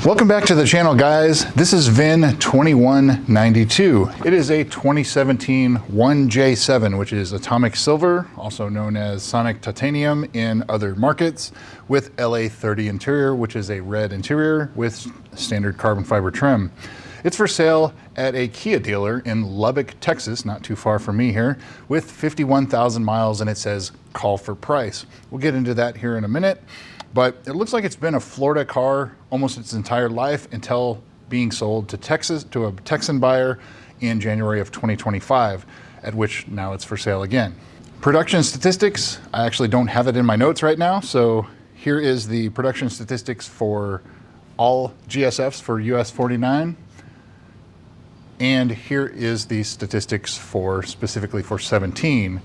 Welcome back to the channel, guys. This is VIN 2192. It is a 2017 1J7, which is atomic silver, also known as sonic titanium in other markets, with LA30 interior, which is a red interior with standard carbon fiber trim. It's for sale at a Kia dealer in Lubbock, Texas, not too far from me here, with 51,000 miles, and it says call for price. We'll get into that here in a minute. But it looks like it's been a Florida car almost its entire life until being sold to Texas, to a Texan buyer in January of 2025, at which now it's for sale again. Production statistics, I actually don't have it in my notes right now, so here is the production statistics for all GSFs for US 49. And here is the statistics for specifically for 17.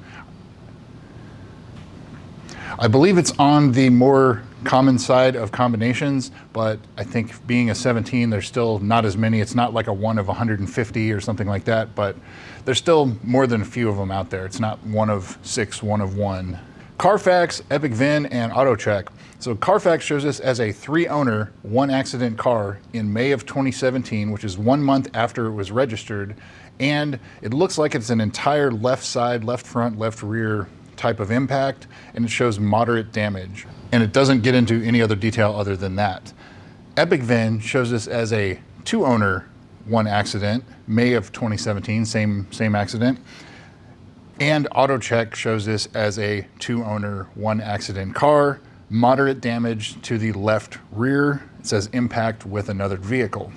I believe it's on the more common side of combinations, but I think being a 17, there's still not as many. It's not like a 1 of 150 or something like that, but there's still more than a few of them out there. It's not 1 of 6, 1 of 1. Carfax, Epic VIN, and AutoCheck. So Carfax shows this as a 3-owner, 1-accident car in May of 2017, which is 1 month after it was registered. And it looks like it's an entire left side, left front, left rear type of impact, and it shows moderate damage. And it doesn't get into any other detail other than that. Epic VIN shows this as a 2-owner, 1-accident, May of 2017, same accident. And AutoCheck shows this as a 2-owner, 1-accident car, moderate damage to the left rear. It says impact with another vehicle.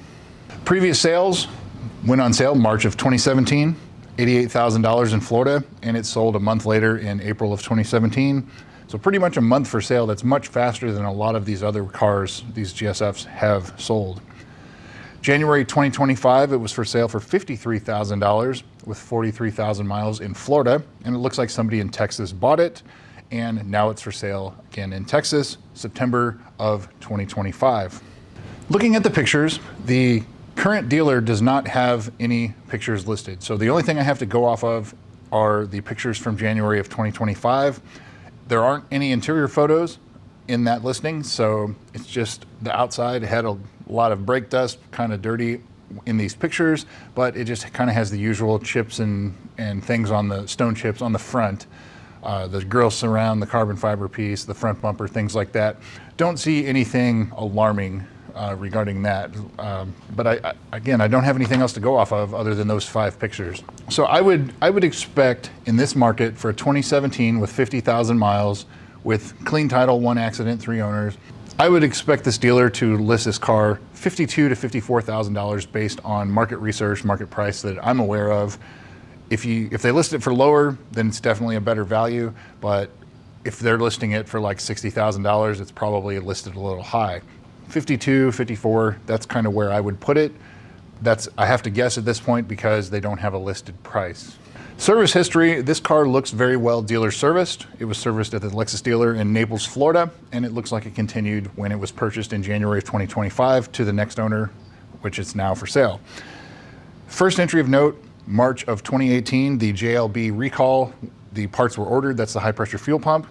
Previous sales went on sale March of 2017, $88,000 in Florida, and it sold a month later in April of 2017. So pretty much a month for sale. That's much faster than a lot of these other cars these GSFs have sold. January 2025, it was for sale for $53,000 with 43,000 miles in Florida, and it looks like somebody in Texas bought it, and now it's for sale again in Texas, September of 2025. Looking at the pictures, the current dealer does not have any pictures listed. So the only thing I have to go off of are the pictures from January of 2025. There aren't any interior photos in that listing, so it's just the outside. It had a lot of brake dust, kind of dirty in these pictures, but it just kind of has the usual chips and things on the stone chips on the front. The grill surround, the carbon fiber piece, the front bumper, things like that. Don't see anything alarming regarding that. But again, I don't have anything else to go off of other than those 5 pictures. So I would expect in this market for a 2017 with 50,000 miles, with clean title, 1 accident, 3 owners, I would expect this dealer to list this car $52,000 to $54,000 based on market research, market price that I'm aware of. If they list it for lower, then it's definitely a better value. But if they're listing it for like $60,000, it's probably listed a little high. 52, 54, that's kind of where I would put it. I have to guess at this point because they don't have a listed price. Service history, this car looks very well dealer serviced. It was serviced at the Lexus dealer in Naples, Florida, and it looks like it continued when it was purchased in January of 2025 to the next owner, which is now for sale. First entry of note, March of 2018, the JLB recall, the parts were ordered, that's the high pressure fuel pump.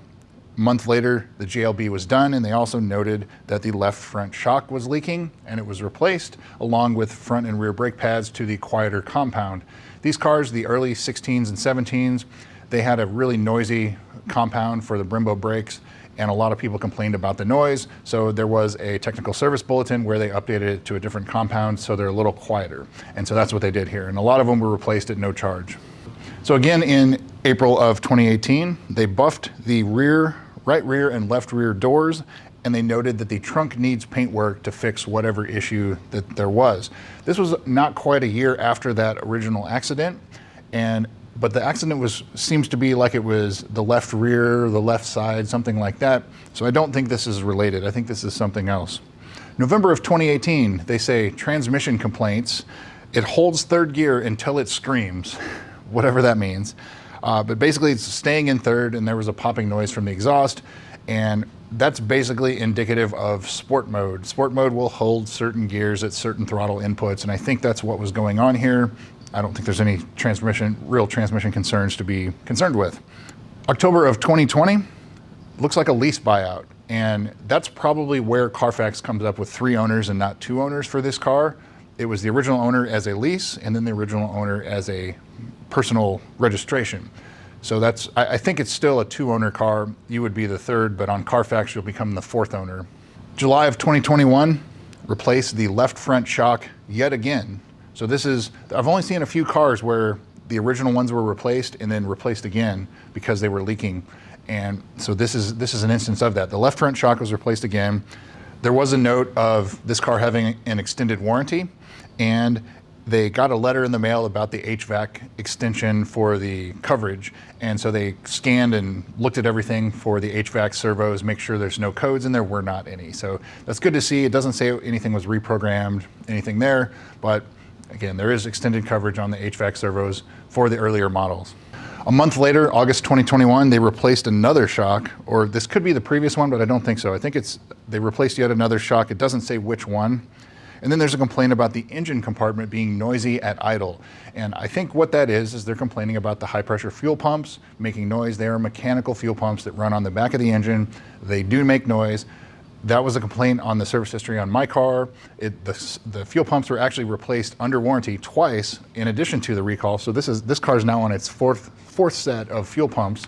A month later, the JLB was done, and they also noted that the left front shock was leaking, and it was replaced, along with front and rear brake pads to the quieter compound. These cars, the early 16s and 17s, they had a really noisy compound for the Brembo brakes, and a lot of people complained about the noise, so there was a technical service bulletin where they updated it to a different compound so they're a little quieter. And so that's what they did here, and a lot of them were replaced at no charge. So again, in April of 2018, they buffed the right rear and left rear doors, and they noted that the trunk needs paint work to fix whatever issue that there was. This was not quite a year after that original accident, but the accident seems to be like it was the left rear, the left side, something like that. So I don't think this is related. I think this is something else. November of 2018, they say transmission complaints. It holds third gear until it screams, whatever that means. But basically it's staying in third, and there was a popping noise from the exhaust, and that's basically indicative of sport mode. Sport mode will hold certain gears at certain throttle inputs, and I think that's what was going on here. I don't think there's any real transmission concerns to be concerned with. October of 2020, looks like a lease buyout. And that's probably where Carfax comes up with 3 owners and not 2 owners for this car. It was the original owner as a lease, and then the original owner as a personal registration. So that's, I think it's still a 2-owner car. You would be the 3rd, but on Carfax, you'll become the 4th owner. July of 2021, replace the left front shock yet again. So this is, I've only seen a few cars where the original ones were replaced and then replaced again because they were leaking. And so this is an instance of that. The left front shock was replaced again. There was a note of this car having an extended warranty, and they got a letter in the mail about the HVAC extension for the coverage. And so they scanned and looked at everything for the HVAC servos, make sure there's no codes, and there were not any. So that's good to see. It doesn't say anything was reprogrammed, anything there, but again, there is extended coverage on the HVAC servos for the earlier models. A month later, August 2021, they replaced another shock, or this could be the previous one, but I don't think so. I think they replaced yet another shock. It doesn't say which one. And then there's a complaint about the engine compartment being noisy at idle. And I think what that is they're complaining about the high pressure fuel pumps making noise. They are mechanical fuel pumps that run on the back of the engine. They do make noise. That was a complaint on the service history on my car. The fuel pumps were actually replaced under warranty twice in addition to the recall. So this car is now on its fourth set of fuel pumps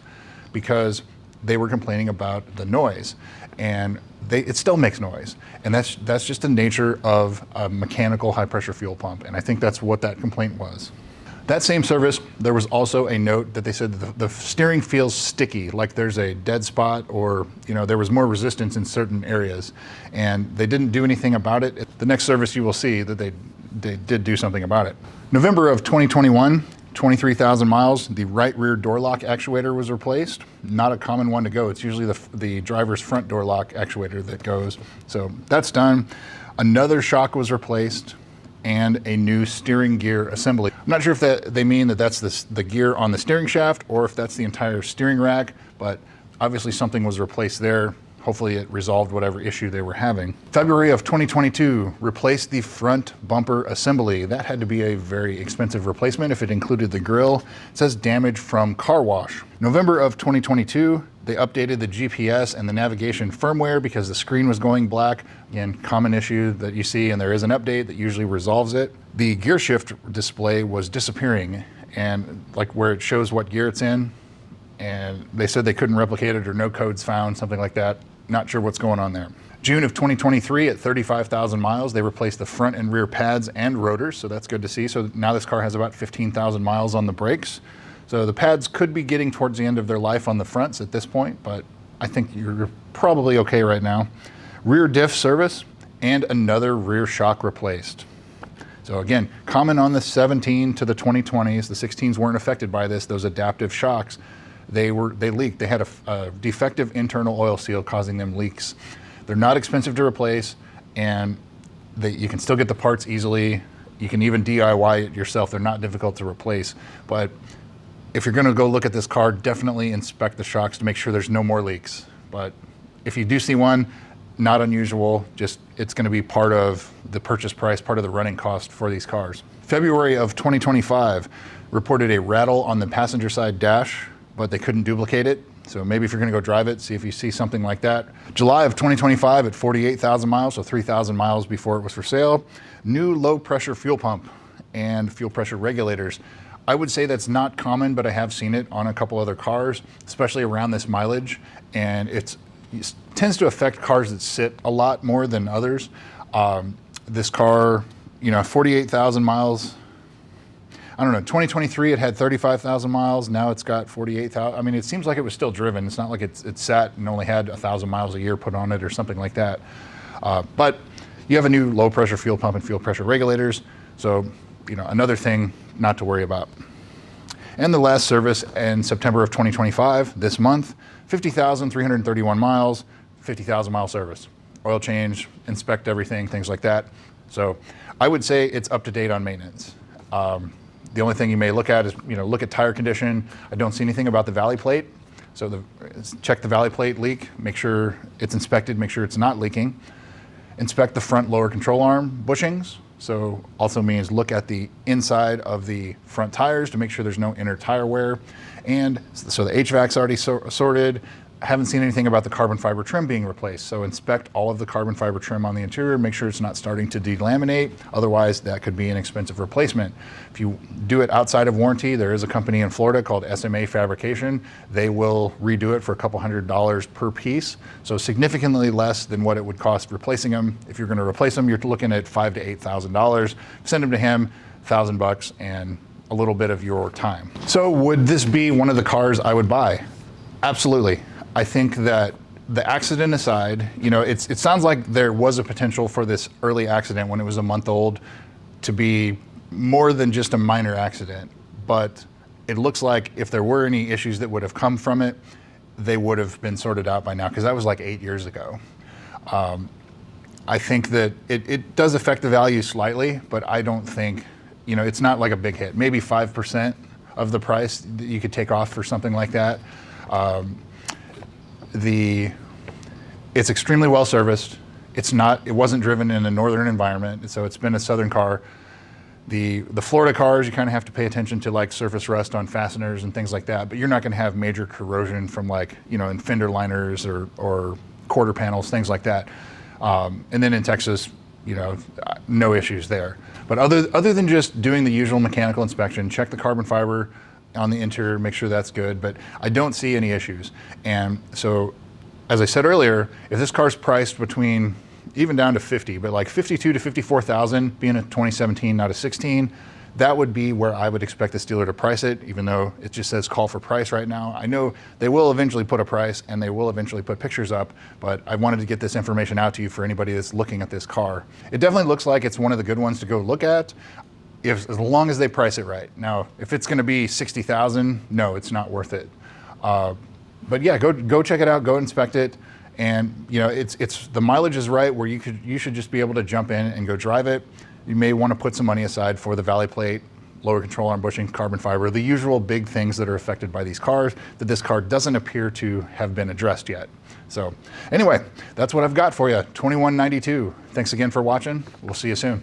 because they were complaining about the noise. And it still makes noise. And that's just the nature of a mechanical high pressure fuel pump. And I think that's what that complaint was. That same service, there was also a note that they said the steering feels sticky, like there's a dead spot, or there was more resistance in certain areas. And they didn't do anything about it. The next service you will see that they did do something about it. November of 2021, 23,000 miles, the right rear door lock actuator was replaced. Not a common one to go. It's usually the driver's front door lock actuator that goes. So that's done. Another shock was replaced and a new steering gear assembly. I'm not sure if they mean that's the gear on the steering shaft or if that's the entire steering rack, but obviously something was replaced there. Hopefully it resolved whatever issue they were having. February of 2022, replaced the front bumper assembly. That had to be a very expensive replacement if it included the grille. It says damage from car wash. November of 2022, they updated the GPS and the navigation firmware because the screen was going black. Again, common issue that you see, and there is an update that usually resolves it. The gear shift display was disappearing, and like where it shows what gear it's in, and they said they couldn't replicate it or no codes found, something like that. Not sure what's going on there. June of 2023 at 35,000 miles, they replaced the front and rear pads and rotors, so that's good to see. So now this car has about 15,000 miles on the brakes. So the pads could be getting towards the end of their life on the fronts at this point, but I think you're probably okay right now. Rear diff service and another rear shock replaced. So again, common on the 17 to the 2020s. The 16s weren't affected by this, those adaptive shocks. They leaked. They had a defective internal oil seal causing them leaks. They're not expensive to replace, and you can still get the parts easily. You can even DIY it yourself. They're not difficult to replace. But if you're gonna go look at this car, definitely inspect the shocks to make sure there's no more leaks. But if you do see one, not unusual, just it's gonna be part of the purchase price, part of the running cost for these cars. February of 2025, reported a rattle on the passenger side dash, but they couldn't duplicate it. So maybe if you're gonna go drive it, see if you see something like that. July of 2025 at 48,000 miles, so 3,000 miles before it was for sale. New low pressure fuel pump and fuel pressure regulators. I would say that's not common, but I have seen it on a couple other cars, especially around this mileage. And it tends to affect cars that sit a lot more than others. This car, 48,000 miles, I don't know, 2023, it had 35,000 miles. Now it's got 48,000. I mean, it seems like it was still driven. It's not like it sat and only had 1,000 miles a year put on it or something like that. But you have a new low pressure fuel pump and fuel pressure regulators. So, another thing not to worry about. And the last service in September of 2025, this month, 50,331 miles, 50,000 mile service. Oil change, inspect everything, things like that. So I would say it's up to date on maintenance. The only thing you may look at is, look at tire condition. I don't see anything about the valley plate. So check the valley plate leak, make sure it's inspected, make sure it's not leaking. Inspect the front lower control arm bushings. So also means look at the inside of the front tires to make sure there's no inner tire wear. And so the HVAC's already sorted. I haven't seen anything about the carbon fiber trim being replaced. So inspect all of the carbon fiber trim on the interior, make sure it's not starting to delaminate. Otherwise, that could be an expensive replacement. If you do it outside of warranty, there is a company in Florida called SMA Fabrication. They will redo it for a couple $100 per piece. So significantly less than what it would cost replacing them. If you're gonna replace them, you're looking at $5,000 to $8,000. Send them to him, $1,000 and a little bit of your time. So would this be one of the cars I would buy? Absolutely. I think that the accident aside, you know, it sounds like there was a potential for this early accident when it was a month old to be more than just a minor accident. But it looks like if there were any issues that would have come from it, they would have been sorted out by now, because that was like 8 years ago. I think that it does affect the value slightly, but I don't think, you know, it's not like a big hit. Maybe 5% of the price that you could take off for something like that. It's extremely well serviced. It wasn't driven in a northern environment, so it's been a southern car. The Florida cars, you kind of have to pay attention to like surface rust on fasteners and things like that, but you're not going to have major corrosion from like, you know, in fender liners or quarter panels, things like that. And then in Texas, you know, no issues there. But other than just doing the usual mechanical inspection, check the carbon fiber on the interior, make sure that's good, but I don't see any issues. And so, as I said earlier, if this car's priced between, even down to 50, but like 52 to 54,000, being a 2017, not a 16, that would be where I would expect this dealer to price it, even though it just says call for price right now. I know they will eventually put a price and they will eventually put pictures up, but I wanted to get this information out to you for anybody that's looking at this car. It definitely looks like it's one of the good ones to go look at, as long as they price it right. Now, if it's gonna be 60,000, no, it's not worth it. But yeah, go check it out, go inspect it. And you know, the mileage is right where you should just be able to jump in and go drive it. You may want to put some money aside for the valley plate, lower control arm bushing, carbon fiber, the usual big things that are affected by these cars that this car doesn't appear to have been addressed yet. So anyway, that's what I've got for you, 2192. Thanks again for watching. We'll see you soon.